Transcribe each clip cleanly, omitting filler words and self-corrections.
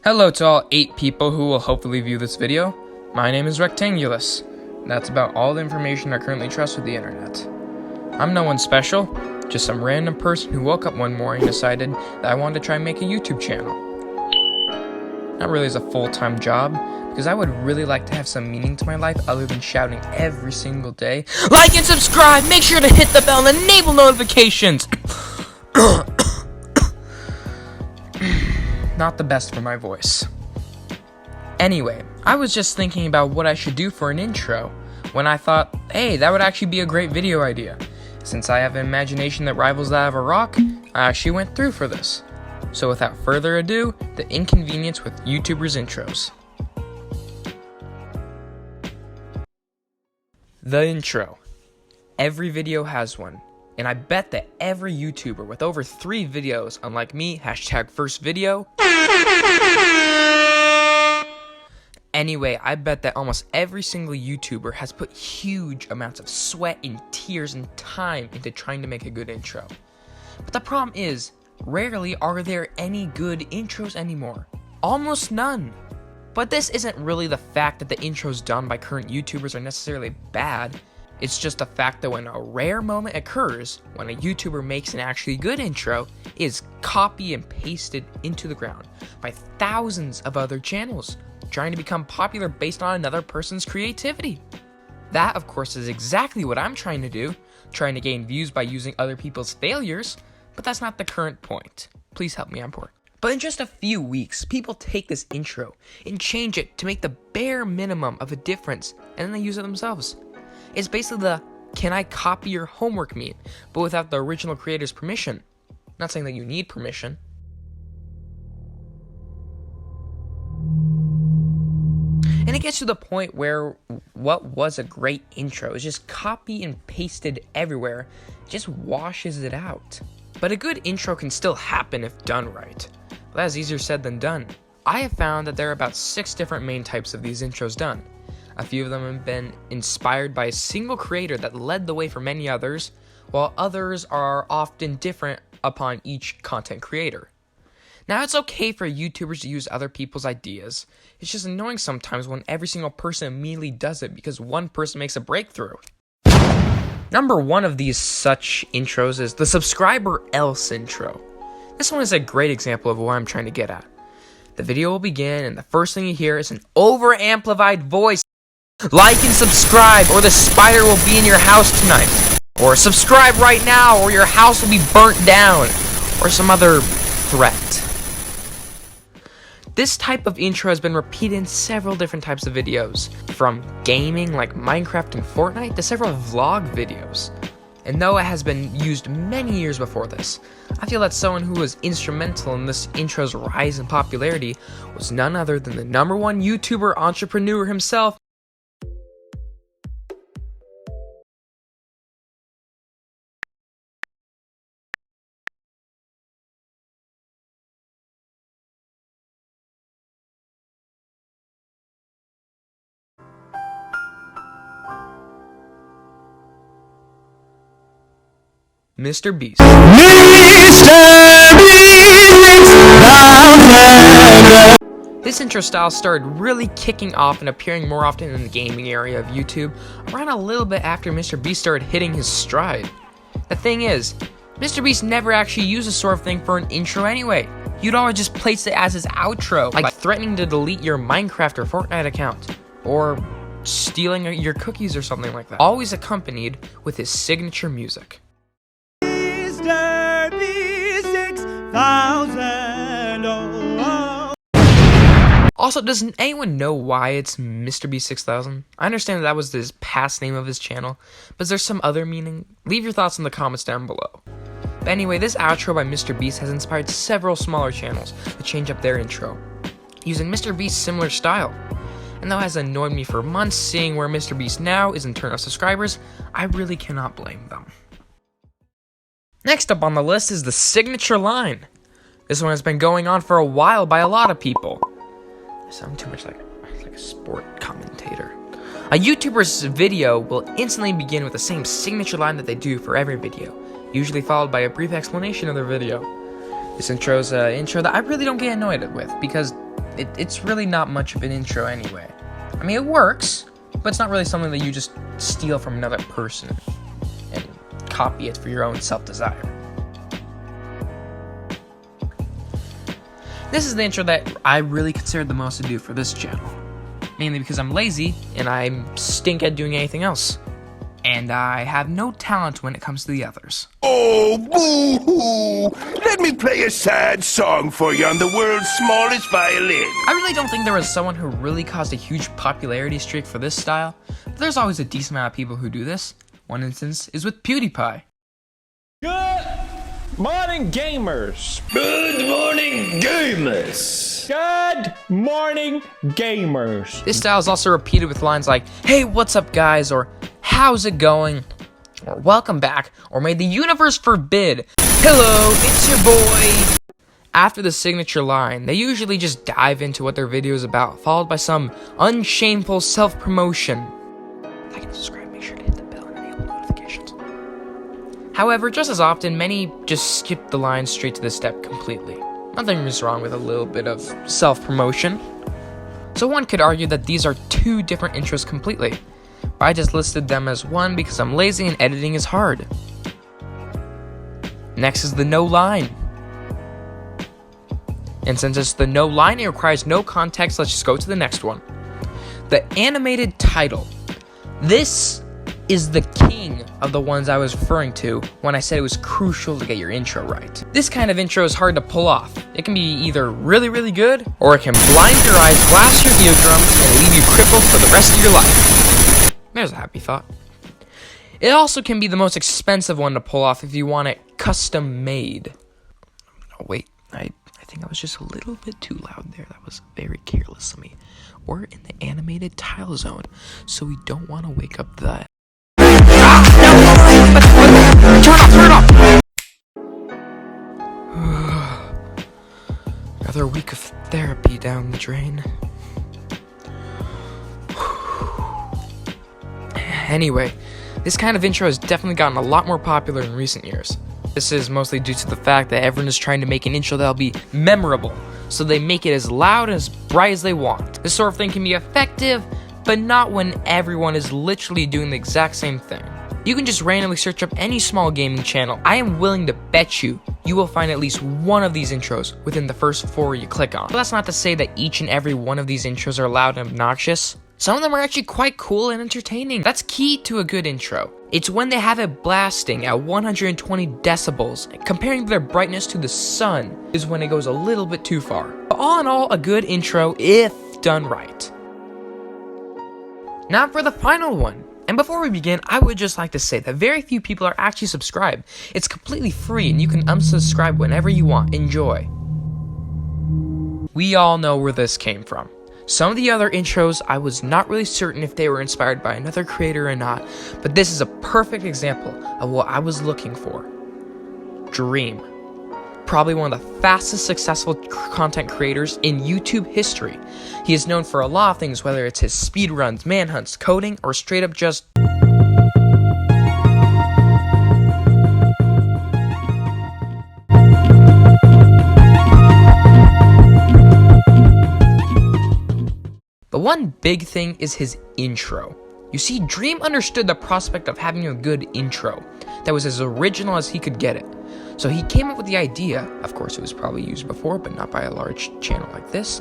Hello to all 8 people who will hopefully view this video. My name is Rectangulus. That's about all the information I currently trust with the internet. I'm no one special, just some random person who woke up one morning and decided that I wanted to try and make a YouTube channel. Not really as a full-time job, because I would really like to have some meaning to my life other than shouting every single day, "Like and subscribe! Make sure to hit the bell and enable notifications!" Not the best for my voice. Anyway, I was just thinking about what I should do for an intro, when I thought, hey, that would actually be a great video idea. Since I have an imagination that rivals that of a rock, I actually went through for this. So without further ado, the inconvenience with YouTubers' intros. The intro. Every video has one. And I bet that every YouTuber with over 3 videos, unlike me, #firstvideo. Anyway, I bet that almost every single YouTuber has put huge amounts of sweat and tears and time into trying to make a good intro. But the problem is, rarely are there any good intros anymore. Almost none. But this isn't really the fact that the intros done by current YouTubers are necessarily bad. It's just the fact that when a rare moment occurs, when a YouTuber makes an actually good intro, it is copy and pasted into the ground by thousands of other channels, trying to become popular based on another person's creativity. That, of course, is exactly what I'm trying to do, trying to gain views by using other people's failures, but that's not the current point. Please help me, I'm poor. But in just a few weeks, people take this intro and change it to make the bare minimum of a difference, and then they use it themselves. It's basically the, can I copy your homework meme, but without the original creator's permission. Not saying that you need permission. And it gets to the point where what was a great intro is just copy and pasted everywhere, it just washes it out. But a good intro can still happen if done right. But that's easier said than done. I have found that there are about 6 different main types of these intros done. A few of them have been inspired by a single creator that led the way for many others, while others are often different upon each content creator. Now, it's okay for YouTubers to use other people's ideas. It's just annoying sometimes when every single person immediately does it because one person makes a breakthrough. Number 1 of these such intros is the subscriber else intro. This one is a great example of what I'm trying to get at. The video will begin, and the first thing you hear is an over-amplified voice. Like and subscribe, or the spider will be in your house tonight. Or subscribe right now, or your house will be burnt down. Or some other threat. This type of intro has been repeated in several different types of videos, from gaming like Minecraft and Fortnite to several vlog videos. And though it has been used many years before this, I feel that someone who was instrumental in this intro's rise in popularity was none other than the #1 YouTuber entrepreneur himself, Mr. Beast. This intro style started really kicking off and appearing more often in the gaming area of YouTube around a little bit after Mr. Beast started hitting his stride. The thing is, Mr. Beast never actually used this sort of thing for an intro anyway. You'd always just place it as his outro, like threatening to delete your Minecraft or Fortnite account, or stealing your cookies or something like that. Always accompanied with his signature music. Mr. B6000. Also, does anyone know why it's Mr. B6000? I understand that was the past name of his channel, but is there some other meaning? Leave your thoughts in the comments down below. But anyway, this outro by Mr. Beast has inspired several smaller channels to change up their intro, using Mr. Beast's similar style. And though it has annoyed me for months seeing where Mr. Beast now is in turn of subscribers, I really cannot blame them. Next up on the list is the signature line. This one has been going on for a while by a lot of people. I sound too much like a sport commentator. A YouTuber's video will instantly begin with the same signature line that they do for every video, usually followed by a brief explanation of their video. This intro's an intro that I really don't get annoyed with, because it's really not much of an intro anyway. I mean, it works, but it's not really something that you just steal from another person and copy it for your own self-desire. This is the intro that I really considered the most to do for this channel. Mainly because I'm lazy, and I stink at doing anything else. And I have no talent when it comes to the others. Oh, boo-hoo! Let me play a sad song for you on the world's smallest violin. I really don't think there was someone who really caused a huge popularity streak for this style, but there's always a decent amount of people who do this. One instance is with PewDiePie. Good morning, gamers. Good morning, gamers. Good morning, gamers. This style is also repeated with lines like, "Hey, what's up, guys?" or "How's it going?" or "Welcome back," or "May the universe forbid." "Hello, it's your boy." After the signature line, they usually just dive into what their video is about, followed by some unshameful self-promotion. Like and subscribe, make sure to hit the bell and enable notifications. However, just as often, many just skip the line straight to the step completely. Nothing is wrong with a little bit of self-promotion. So one could argue that these are two different intros completely. But I just listed them as one because I'm lazy and editing is hard. Next is the no line. And since it's the no line, it requires no context, let's just go to the next one. The animated title. This is the king of the ones I was referring to when I said it was crucial to get your intro right. This kind of intro is hard to pull off. It can be either really, really good, or it can blind your eyes, blast your eardrums, and leave you crippled for the rest of your life. There's a happy thought. It also can be the most expensive one to pull off if you want it custom made. Oh wait, I think I was just a little bit too loud there. That was very careless of me. We're in the animated tile zone, so we don't want to wake up the... Turn off! Another week of therapy down the drain. Anyway, this kind of intro has definitely gotten a lot more popular in recent years. This is mostly due to the fact that everyone is trying to make an intro that'll be memorable, so they make it as loud and as bright as they want. This sort of thing can be effective, but not when everyone is literally doing the exact same thing. You can just randomly search up any small gaming channel. I am willing to bet you will find at least one of these intros within the first 4 you click on. But that's not to say that each and every one of these intros are loud and obnoxious. Some of them are actually quite cool and entertaining. That's key to a good intro. It's when they have it blasting at 120 decibels, comparing their brightness to the sun is when it goes a little bit too far. But all in all, a good intro if done right. Now for the final one. And before we begin, I would just like to say that very few people are actually subscribed. It's completely free and you can unsubscribe whenever you want. Enjoy. We all know where this came from. Some of the other intros, I was not really certain if they were inspired by another creator or not, but this is a perfect example of what I was looking for. Dream. Probably one of the fastest successful content creators in YouTube history. He is known for a lot of things, whether it's his speedruns, manhunts, coding, or straight up just... But one big thing is his intro. You see, Dream understood the prospect of having a good intro that was as original as he could get it. So he came up with the idea, of course it was probably used before, but not by a large channel like this,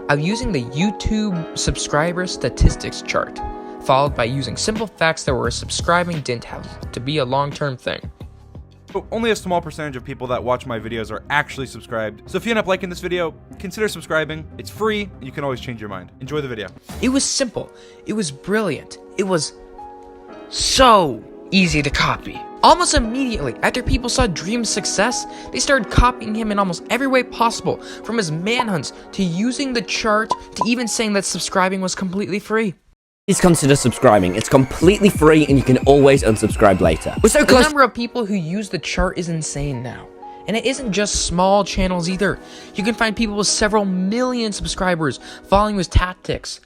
of using the YouTube subscriber statistics chart, followed by using simple facts that were subscribing didn't have to be a long-term thing. Only a small percentage of people that watch my videos are actually subscribed, so if you end up liking this video, consider subscribing. It's free, and you can always change your mind. Enjoy the video. It was simple, it was brilliant, it was so easy to copy. Almost immediately after people saw Dream's success, they started copying him in almost every way possible, from his manhunts to using the chart to even saying that subscribing was completely free. Please consider subscribing. It's completely free and you can always unsubscribe later. We're so close. The number of people who use the chart is insane now. And it isn't just small channels either. You can find people with several million subscribers following his tactics.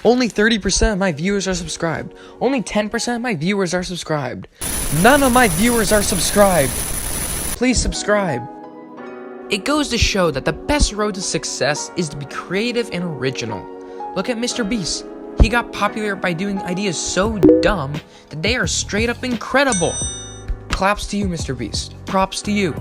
Only 30% of my viewers are subscribed. Only 10% of my viewers are subscribed. None of my viewers are subscribed. Please subscribe. It goes to show that the best road to success is to be creative and original. Look at Mr. Beast. He got popular by doing ideas so dumb that they are straight up incredible. Claps to you, Mr. Beast. Props to you.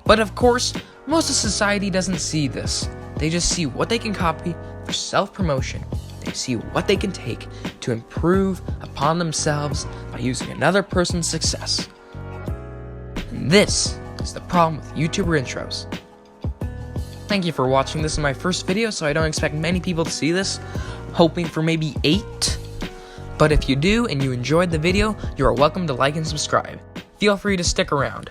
But of course, most of society doesn't see this. They just see what they can copy for self-promotion. They see what they can take to improve upon themselves by using another person's success. And this is the problem with YouTuber intros. Thank you for watching. This is my first video, so I don't expect many people to see this. Hoping for maybe 8. But if you do and you enjoyed the video, you are welcome to like and subscribe. Feel free to stick around.